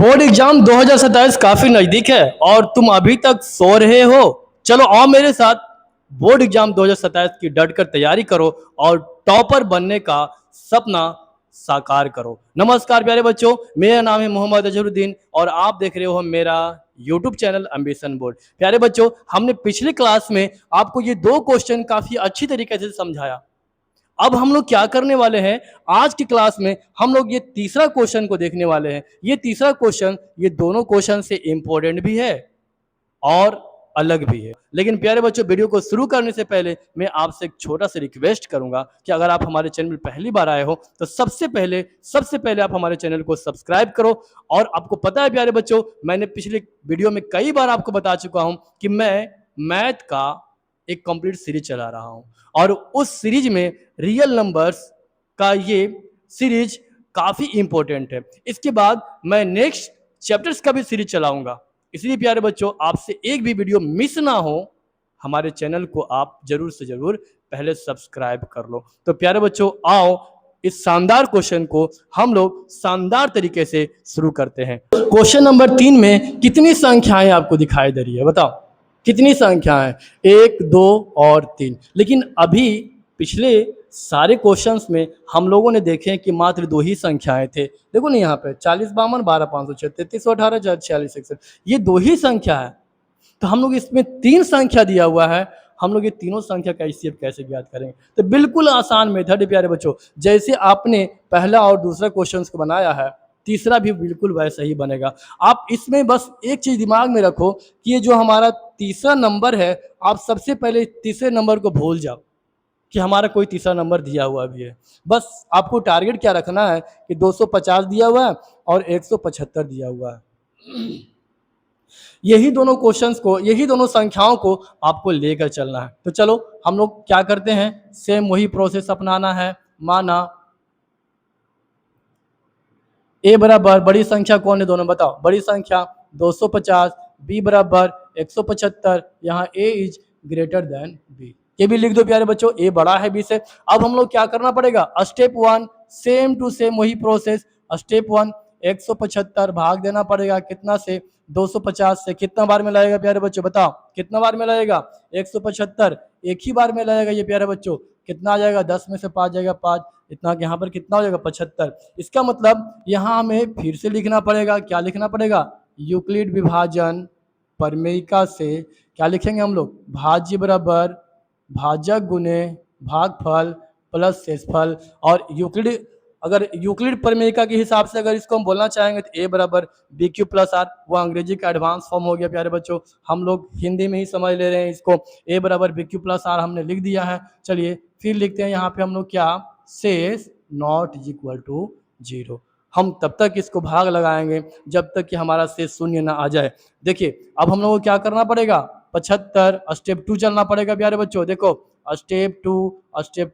Board exam 2027 काफी नजदीक है और तुम अभी तक सो रहे हो। चलो आओ मेरे साथ बोर्ड एग्जाम 2027 की डट कर तैयारी करो और टॉपर बनने का सपना साकार करो। नमस्कार प्यारे बच्चों, मेरा नाम है मोहम्मद अजहरुद्दीन और आप देख रहे हो मेरा यूट्यूब चैनल एम्बिशन बोर्ड। प्यारे बच्चों, हमने पिछली क्लास में आपको ये दो क्वेश्चन काफी अच्छी तरीके से समझाया। अब हम लोग क्या करने वाले हैं, आज की क्लास में हम लोग ये तीसरा क्वेश्चन को देखने वाले हैं। ये तीसरा क्वेश्चन ये दोनों क्वेश्चन से इंपॉर्टेंट भी है और अलग भी है। लेकिन प्यारे बच्चों, वीडियो को शुरू करने से पहले मैं आपसे एक छोटा सा रिक्वेस्ट करूंगा कि अगर आप हमारे चैनल पर पहली बार आए हो तो सबसे पहले आप हमारे चैनल को सब्सक्राइब करो। और आपको पता है प्यारे बच्चों, मैंने पिछले वीडियो में कई बार आपको बता चुका हूं कि मैं मैथ का एक कंप्लीट सीरीज चला रहा हूं और उस सीरीज में रियल नंबर्स का ये सीरीज काफी इंपॉर्टेंट है। इसके बाद मैं नेक्स्ट चैप्टर्स का भी सीरीज चलाऊंगा। इसलिए प्यारे बच्चों, आपसे एक भी वीडियो मिस ना हो, हमारे चैनल को आप जरूर से जरूर पहले सब्सक्राइब कर लो। तो प्यारे बच्चों, आओ इस शानदार क्वेश्चन को हम लोग शानदार तरीके से शुरू करते हैं। क्वेश्चन नंबर 3 में कितनी संख्याएं आपको दिखाई दे रही है, बताओ कितनी संख्याएं? 1, 2 और 3। लेकिन अभी पिछले सारे क्वेश्चंस में हम लोगों ने देखे कि मात्र दो ही संख्याएं थे। देखो ना, यहाँ पे 40, 52, 12, 506, 33, 18, 46, 61, ये दो ही संख्या है। तो हम लोग इसमें 3 संख्या दिया हुआ है, हम लोग ये तीनों संख्या का एचसीएफ कैसे ज्ञात करेंगे? तो बिल्कुल आसान मेथड है प्यारे बच्चों। जैसे आपने पहला और दूसरा क्वेश्चन को बनाया है, तीसरा भी बिल्कुल वैसा ही बनेगा। आप इसमें बस एक चीज दिमाग में रखो कि ये जो हमारा तीसरा नंबर है, आप सबसे पहले तीसरे नंबर को भूल जाओ कि हमारा कोई तीसरा नंबर दिया हुआ भी है। बस आपको टारगेट क्या रखना है कि 250 दिया हुआ है और 175 दिया हुआ है। यही दोनों क्वेश्चंस को, यही दोनों संख्याओं को आपको लेकर चलना है। तो चलो हम लोग क्या करते हैं, सेम वही प्रोसेस अपनाना है। माना ए बराबर बड़ी संख्या कौन है, दोनों बताओ। बड़ी संख्या 250, बी बराबर 175, यहाँ ए इज ग्रेटर देन बी। ये भी लिख दो प्यारे बच्चों, ए बड़ा है बी से। अब हम लोग क्या करना पड़ेगा, स्टेप 1 सेम टू सेम वही प्रोसेस। स्टेप 1 175 भाग देना पड़ेगा कितना से, 250 से। कितना बार में लगेगा प्यारे बच्चों, बताओ कितना बार में लगेगा? 175 एक ही बार में लगेगा ये प्यारे बच्चों। कितना आ जाएगा, 10 में से 5 जाएगा 5, इतना यहाँ पर कितना हो जाएगा 75। इसका मतलब यहाँ हमें फिर से लिखना पड़ेगा, क्या लिखना पड़ेगा? यूक्लिड विभाजन प्रमेयिका से क्या लिखेंगे हम लोग, भाज्य बराबर भाजक गुने भागफल प्लस शेषफल। और यूक्लिड, अगर यूक्लिड प्रमेयिका के हिसाब से अगर इसको हम बोलना चाहेंगे तो ए बराबर बी क्यू प्लस आर, वो अंग्रेजी का एडवांस फॉर्म हो गया प्यारे बच्चों। हम लोग हिंदी में ही समझ ले रहे हैं इसको। ए बराबर बी क्यू प्लस आर हमने लिख दिया है। चलिए फिर लिखते हैं यहाँ पे हम लोग क्या, शेष नॉट इज इक्वल टू 0। हम तब तक इसको भाग लगाएंगे जब तक कि हमारा शेष शून्य ना आ जाए। देखिए अब हम लोगों को क्या करना पड़ेगा, 75 स्टेप 2 चलना पड़ेगा प्यारे बच्चों। देखो स्टेप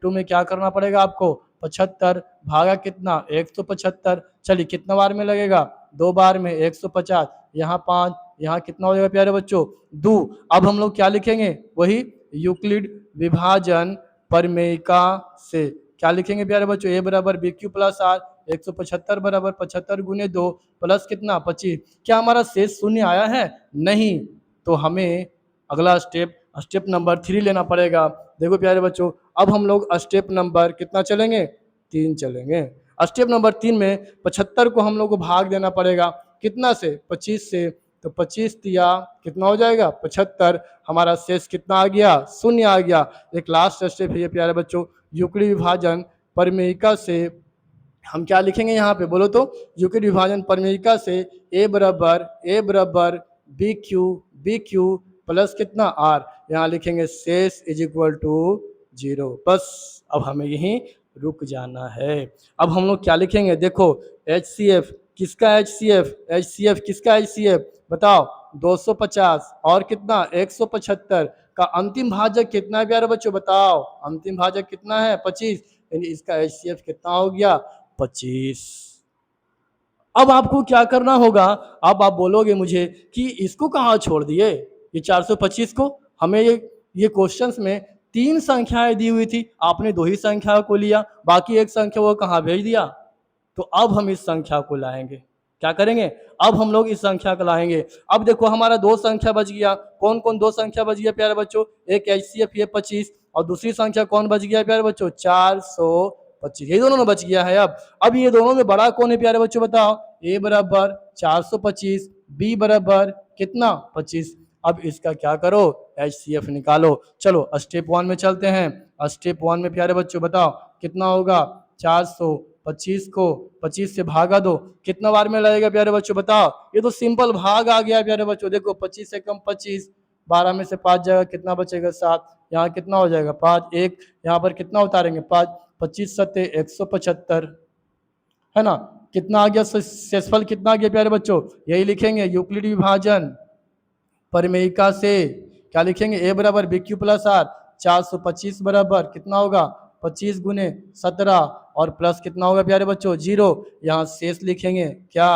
2 में क्या करना पड़ेगा आपको, 75 भागा कितना, 175। चलिए कितना बार में लगेगा, 2 बार में 150, यहाँ 5, यहाँ कितना हो जाएगा प्यारे बच्चों, 2। अब हम लोग क्या लिखेंगे, वही यूक्लिड विभाजन प्रमेयिका से क्या लिखेंगे प्यारे बच्चों, ए बराबर बी क्यू प्लस आर, 175 बराबर 75 गुने 2 प्लस कितना 25। क्या हमारा शेष शून्य आया है? नहीं। तो हमें अगला स्टेप नंबर 3 लेना पड़ेगा। देखो प्यारे बच्चों, अब हम लोग स्टेप नंबर कितना चलेंगे, 3 चलेंगे। स्टेप नंबर 3 में 75 को हम लोग को भाग देना पड़ेगा कितना से, 25 से। तो 25 दिया कितना हो जाएगा 75, हमारा शेष कितना आ गया, शून्य आ गया। एक लास्ट स्टेप है ये प्यारे बच्चों, यूक्लिड विभाजन प्रमेयिका से हम क्या लिखेंगे यहाँ पे, बोलो तो। यूक्लिड विभाजन प्रमेयिका से ए बराबर बी क्यू प्लस कितना आर, यहाँ लिखेंगे शेष इज इक्वल टू 0। बस अब हमें यहीं रुक जाना है। अब हम लोग क्या लिखेंगे, देखो HCF किसका HCF किसका HCF बताओ, 250 और कितना 175 का अंतिम भाजक कितना है प्यारे बच्चों, बताओ अंतिम भाजक कितना है, 25। यानी इसका HCF कितना हो गया, 25। अब आपको क्या करना होगा, अब आप बोलोगे मुझे कि इसको कहाँ छोड़ दिए, ये 425 को। हमें ये क्वेश्चंस में 3 संख्याएं दी हुई थी, आपने 2 ही संख्या को लिया, बाकी एक संख्या वो कहाँ भेज दिया। तो अब हम इस संख्या को लाएंगे, क्या करेंगे, अब हम लोग इस संख्या को लाएंगे। अब देखो हमारा दो संख्या बच गया, कौन कौन दो संख्या बच गया प्यारे बच्चों, एक HCF ये 25 और दूसरी संख्या कौन बच गया प्यारे बच्चों 425, ये दोनों में बच गया है। अब ये दोनों में बड़ा कौन है प्यारे बच्चों बताओ, A बराबर 425, B बराबर कितना 25। अब इसका क्या करो, HCF निकालो। चलो स्टेप 1 में चलते हैं। स्टेप 1 में प्यारे बच्चों बताओ कितना होगा, 425 को 25 से भागा दो, कितना बार में लगेगा प्यारे बच्चों बताओ। ये तो सिंपल भाग आ गया प्यारे बच्चों, देखो 25 से कम 25, 12 में से 5 जाएगा, कितना बचेगा 7, यहाँ कितना हो जाएगा 5, एक यहाँ पर कितना उतारेंगे 5, 25 सत्ते 175 है ना। कितना आ गया शेषफल, कितना आ गया प्यारे बच्चों, यही लिखेंगे यूक्लिड विभाजन परिमेयिका से, क्या लिखेंगे, A बराबर BQ प्लस R, 425 बराबर कितना होगा 25 गुने 17 और प्लस कितना होगा प्यारे बच्चों 0, यहाँ शेष लिखेंगे क्या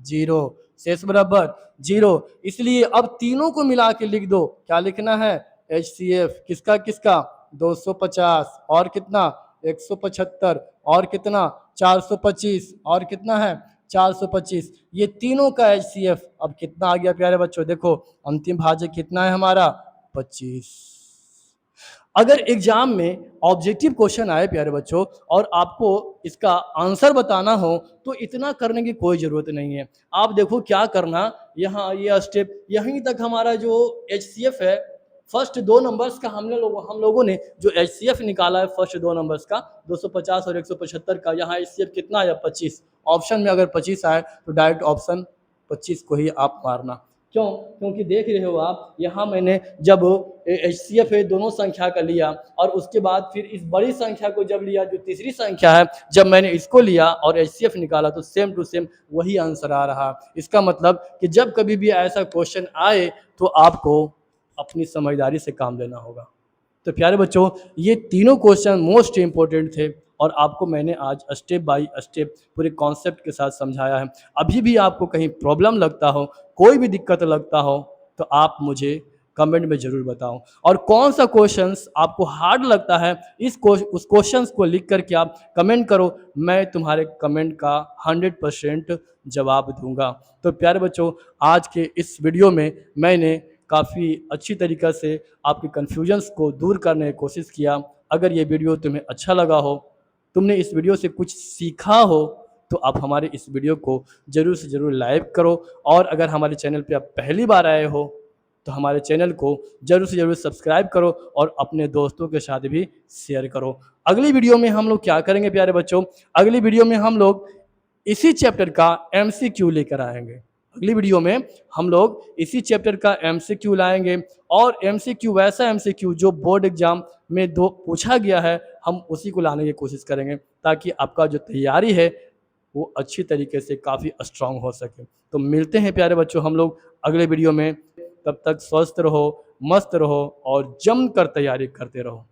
0, शेष बराबर 0। इसलिए अब तीनों को मिला के लिख दो, क्या लिखना है HCF किसका किसका 250 और कितना 175 और कितना 425 और कितना है 425, ये तीनों का HCF अब कितना आ गया प्यारे बच्चों, देखो अंतिम भाजक कितना है हमारा 25। अगर एग्जाम में ऑब्जेक्टिव क्वेश्चन आए प्यारे बच्चों और आपको इसका आंसर बताना हो तो इतना करने की कोई ज़रूरत नहीं है। आप देखो क्या करना, यहाँ ये स्टेप यहीं तक हमारा जो HCF है फर्स्ट दो नंबर्स का हम लोगों ने जो HCF निकाला है फर्स्ट दो नंबर्स का 250 और 175 का, यहाँ HCF कितना आया 25। ऑप्शन में अगर 25 आए तो डायरेक्ट ऑप्शन 25 को ही आप मारना। क्यों, क्योंकि देख रहे हो आप यहाँ मैंने जब HCF है दोनों संख्या का लिया और उसके बाद फिर इस बड़ी संख्या को जब लिया जो तीसरी संख्या है, जब मैंने इसको लिया और HCF निकाला तो सेम टू सेम वही आंसर आ रहा। इसका मतलब कि जब कभी भी ऐसा क्वेश्चन आए तो आपको अपनी समझदारी से काम लेना होगा। तो प्यारे बच्चों ये तीनों क्वेश्चन मोस्ट इंपॉर्टेंट थे और आपको मैंने आज स्टेप बाय स्टेप पूरे कॉन्सेप्ट के साथ समझाया है। अभी भी आपको कहीं प्रॉब्लम लगता हो, कोई भी दिक्कत लगता हो तो आप मुझे कमेंट में ज़रूर बताओ, और कौन सा क्वेश्चंस आपको हार्ड लगता है उस क्वेश्चंस को लिख करके आप कमेंट करो, मैं तुम्हारे कमेंट का 100% जवाब दूंगा। तो प्यारे बच्चों आज के इस वीडियो में मैंने काफ़ी अच्छी तरीक़ा से आपके कन्फ्यूजन्स को दूर करने की कोशिश किया। अगर ये वीडियो तुम्हें अच्छा लगा हो, तुमने इस वीडियो से कुछ सीखा हो तो आप हमारे इस वीडियो को ज़रूर से ज़रूर लाइक करो, और अगर हमारे चैनल पे आप पहली बार आए हो तो हमारे चैनल को ज़रूर से ज़रूर सब्सक्राइब करो और अपने दोस्तों के साथ भी शेयर करो। अगली वीडियो में हम लोग क्या करेंगे प्यारे बच्चों, अगली वीडियो में हम लोग इसी चैप्टर का MCQ लेकर आएंगे। अगली वीडियो में हम लोग इसी चैप्टर का MCQ लाएंगे, और MCQ वैसा MCQ जो बोर्ड एग्जाम में दो पूछा गया है, हम उसी को लाने की कोशिश करेंगे ताकि आपका जो तैयारी है वो अच्छी तरीके से काफ़ी स्ट्रांग हो सके। तो मिलते हैं प्यारे बच्चों हम लोग अगले वीडियो में, तब तक स्वस्थ रहो, मस्त रहो और जम कर तैयारी करते रहो।